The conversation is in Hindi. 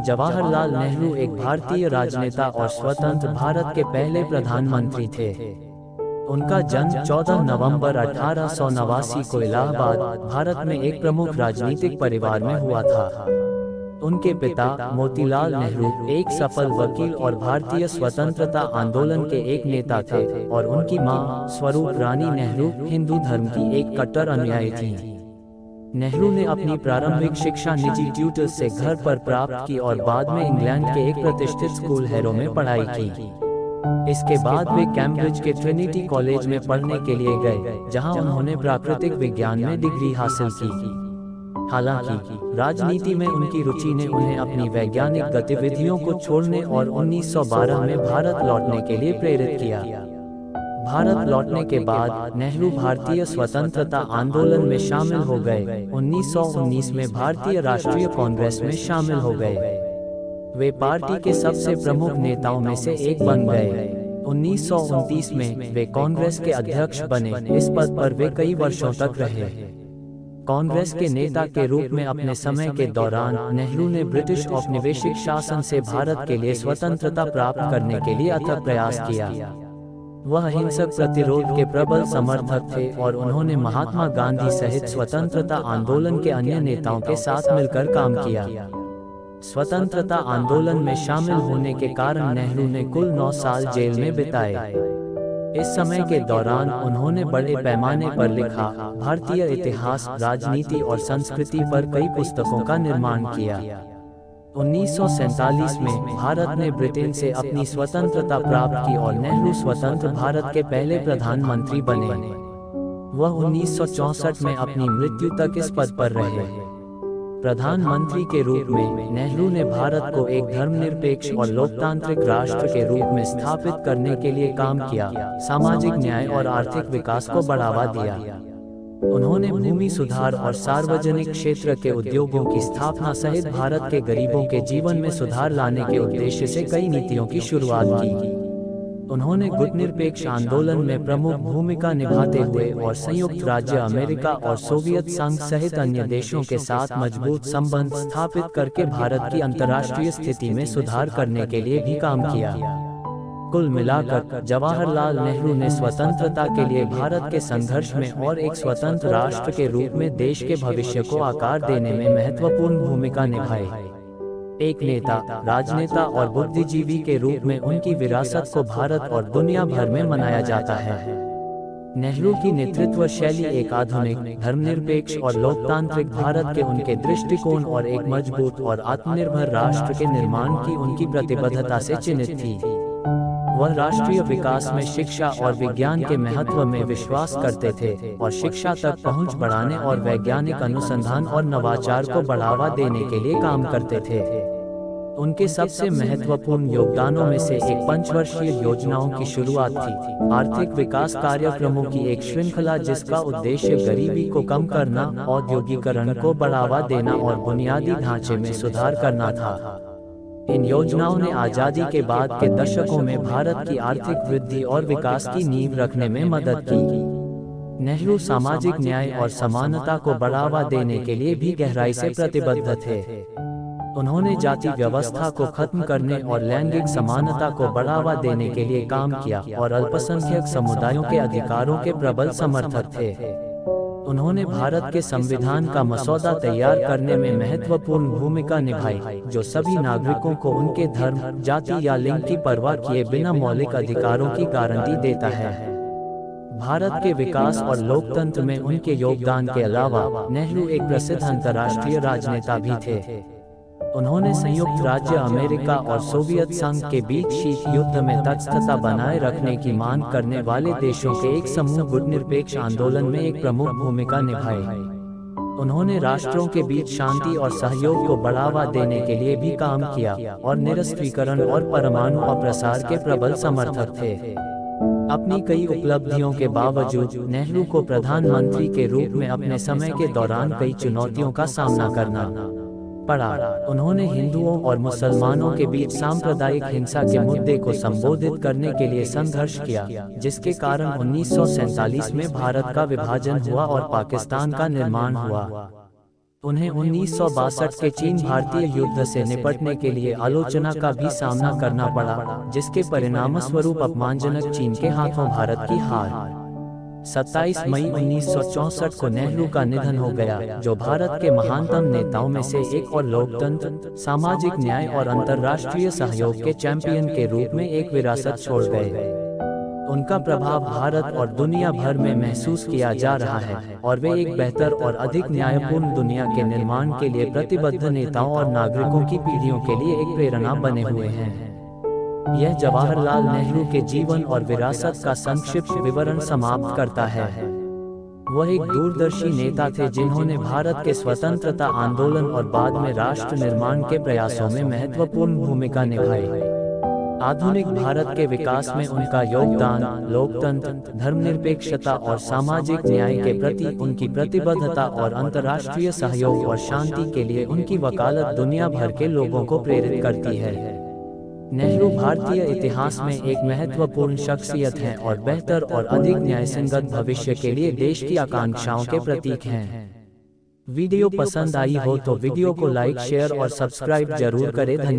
जवाहरलाल नेहरू एक भारतीय राजनेता और स्वतंत्र भारत के पहले प्रधानमंत्री थे। उनका जन्म 14 नवंबर 1889 को इलाहाबाद, भारत में एक प्रमुख राजनीतिक परिवार में हुआ था। उनके पिता मोतीलाल नेहरू एक सफल वकील और भारतीय स्वतंत्रता आंदोलन के एक नेता थे और उनकी मां स्वरूप रानी नेहरू हिंदू धर्म की एक कट्टर अनुयायी थीं। नेहरू ने अपनी प्रारंभिक शिक्षा निजी ट्यूटर से घर पर प्राप्त की और बाद में इंग्लैंड के एक प्रतिष्ठित स्कूल हैरो में पढ़ाई की। इसके बाद वे कैम्ब्रिज के ट्रिनिटी कॉलेज में पढ़ने के लिए गए, जहां उन्होंने प्राकृतिक विज्ञान में डिग्री हासिल की। हालांकि राजनीति में उनकी रुचि ने उन्हें अपनी वैज्ञानिक गतिविधियों को छोड़ने और 1912 में भारत लौटने के लिए प्रेरित किया। भारत लौटने के बाद नेहरू भारतीय स्वतंत्रता आंदोलन में शामिल हो गए। 1919 में भारतीय राष्ट्रीय कांग्रेस में शामिल हो गए। वे पार्टी के सबसे प्रमुख नेताओं में से एक बन गए। 1929 में वे कांग्रेस के अध्यक्ष बने। इस पद पर वे कई वर्षों तक रहे। कांग्रेस के नेता के रूप में अपने समय के दौरान नेहरू ने ब्रिटिश औपनिवेशिक शासन से भारत के लिए स्वतंत्रता प्राप्त करने के लिए अथक प्रयास किया। वह हिंसक प्रतिरोध के प्रबल समर्थक थे और उन्होंने महात्मा गांधी सहित स्वतंत्रता आंदोलन के अन्य नेताओं के साथ मिलकर काम किया। स्वतंत्रता आंदोलन में शामिल होने के कारण नेहरू ने कुल 9 साल जेल में बिताए। इस समय के दौरान उन्होंने बड़े पैमाने पर लिखा, भारतीय इतिहास, राजनीति और संस्कृति पर कई पुस्तकों का निर्माण किया। 1947 में भारत ने ब्रिटेन से अपनी स्वतंत्रता प्राप्त की और नेहरू स्वतंत्र भारत के पहले प्रधानमंत्री बने। वह 1964 में अपनी मृत्यु तक इस पद पर रहे। प्रधानमंत्री के रूप में नेहरू ने भारत को एक धर्मनिरपेक्ष और लोकतांत्रिक राष्ट्र के रूप में स्थापित करने के लिए काम किया, सामाजिक न्याय और आर्थिक विकास को बढ़ावा दिया। उन्होंने भूमि सुधार और सार्वजनिक क्षेत्र के उद्योगों की स्थापना सहित भारत के गरीबों के जीवन में सुधार लाने के उद्देश्य से कई नीतियों की शुरुआत की। उन्होंने गुटनिरपेक्ष आंदोलन में प्रमुख भूमिका निभाते हुए और संयुक्त राज्य अमेरिका और सोवियत संघ सहित अन्य देशों के साथ मजबूत संबंध स्थापित करके भारत की अंतर्राष्ट्रीय स्थिति में सुधार करने के लिए भी काम किया। कुल मिलाकर जवाहरलाल नेहरू ने स्वतंत्रता के लिए भारत के संघर्ष में और एक स्वतंत्र राष्ट्र के रूप में देश के भविष्य को आकार देने में महत्वपूर्ण भूमिका निभाई। एक नेता, राजनेता और बुद्धिजीवी के रूप में उनकी विरासत को भारत और दुनिया भर में मनाया जाता है। नेहरू की नेतृत्व शैली एक आधुनिक, धर्मनिरपेक्ष और लोकतांत्रिक भारत के उनके दृष्टिकोण और एक मजबूत और आत्मनिर्भर राष्ट्र के निर्माण की उनकी प्रतिबद्धता से चिन्हित थी। वह राष्ट्रीय विकास में शिक्षा और विज्ञान के महत्व में विश्वास करते थे और शिक्षा तक पहुंच बढ़ाने और वैज्ञानिक अनुसंधान और नवाचार को बढ़ावा देने के लिए काम करते थे। उनके सबसे महत्वपूर्ण योगदानों में से एक पंचवर्षीय योजनाओं की शुरुआत थी, आर्थिक विकास कार्यक्रमों की एक श्रृंखला जिसका उद्देश्य गरीबी को कम करना, औद्योगिकरण को बढ़ावा देना और बुनियादी ढांचे में सुधार करना था। इन योजनाओं ने आजादी के बाद के दशकों में भारत की आर्थिक वृद्धि और विकास की नींव रखने में मदद की। नेहरू सामाजिक न्याय और समानता को बढ़ावा देने के लिए भी गहराई से प्रतिबद्ध थे। उन्होंने जाति व्यवस्था को खत्म करने और लैंगिक समानता को बढ़ावा देने के लिए काम किया और अल्पसंख्यक समुदायों के अधिकारों के प्रबल समर्थक थे। उन्होंने भारत के संविधान का मसौदा तैयार करने में महत्वपूर्ण भूमिका निभाई, जो सभी नागरिकों को उनके धर्म, जाति या लिंग की परवाह किए बिना मौलिक अधिकारों की गारंटी देता है। भारत के विकास और लोकतंत्र में उनके योगदान के अलावा नेहरू एक प्रसिद्ध अंतर्राष्ट्रीय राजनेता भी थे। उन्होंने संयुक्त राज्य अमेरिका और सोवियत संघ के बीच शीत युद्ध में तटस्थता बनाए रखने की मांग करने वाले देशों के एक समूह गुटनिरपेक्ष आंदोलन में एक प्रमुख भूमिका निभाई। उन्होंने राष्ट्रों के बीच शांति और सहयोग को बढ़ावा देने के लिए भी काम किया और निरस्त्रीकरण और परमाणु अप्रसार के प्रबल समर्थक थे। अपनी कई उपलब्धियों के बावजूद नेहरू को प्रधानमंत्री के रूप में अपने समय के दौरान कई चुनौतियों का सामना करना पड़ा। उन्होंने हिंदुओं और मुसलमानों के बीच सांप्रदायिक हिंसा के मुद्दे को संबोधित करने के लिए संघर्ष किया, जिसके कारण 1947 में भारत का विभाजन हुआ और पाकिस्तान का निर्माण हुआ। उन्हें 1962 के चीन भारतीय युद्ध से निपटने के लिए आलोचना का भी सामना करना पड़ा, जिसके परिणामस्वरूप अपमानजनक चीन के हाथों भारत की हार। 27 मई 1964 को नेहरू का निधन हो गया, जो भारत के महानतम नेताओं में से एक और लोकतंत्र, सामाजिक न्याय और अंतर्राष्ट्रीय सहयोग के चैंपियन के रूप में एक विरासत छोड़ गए। उनका प्रभाव भारत और दुनिया भर में महसूस किया जा रहा है, और वे एक बेहतर और अधिक न्यायपूर्ण दुनिया के निर्माण के लिए प्रतिबद्ध नेताओं और नागरिकों की पीढ़ियों के लिए एक प्रेरणा बने हुए हैं। यह जवाहरलाल नेहरू के जीवन और विरासत का संक्षिप्त विवरण समाप्त करता है। वह एक दूरदर्शी नेता थे जिन्होंने भारत के स्वतंत्रता आंदोलन और बाद में राष्ट्र निर्माण के प्रयासों में महत्वपूर्ण भूमिका निभाई। आधुनिक भारत के विकास में उनका योगदान लोकतंत्र, धर्मनिरपेक्षता और सामाजिक न्याय के प्रति उनकी प्रतिबद्धता और अंतर्राष्ट्रीय सहयोग और शांति के लिए उनकी वकालत दुनिया भर के लोगों को प्रेरित करती है। नेहरू भारतीय इतिहास में एक महत्वपूर्ण शख्सियत हैं और बेहतर और अधिक न्यायसंगत भविष्य के लिए देश की आकांक्षाओं के प्रतीक हैं। वीडियो पसंद आई हो तो वीडियो को लाइक, शेयर और सब्सक्राइब जरूर करें। धन्यवाद।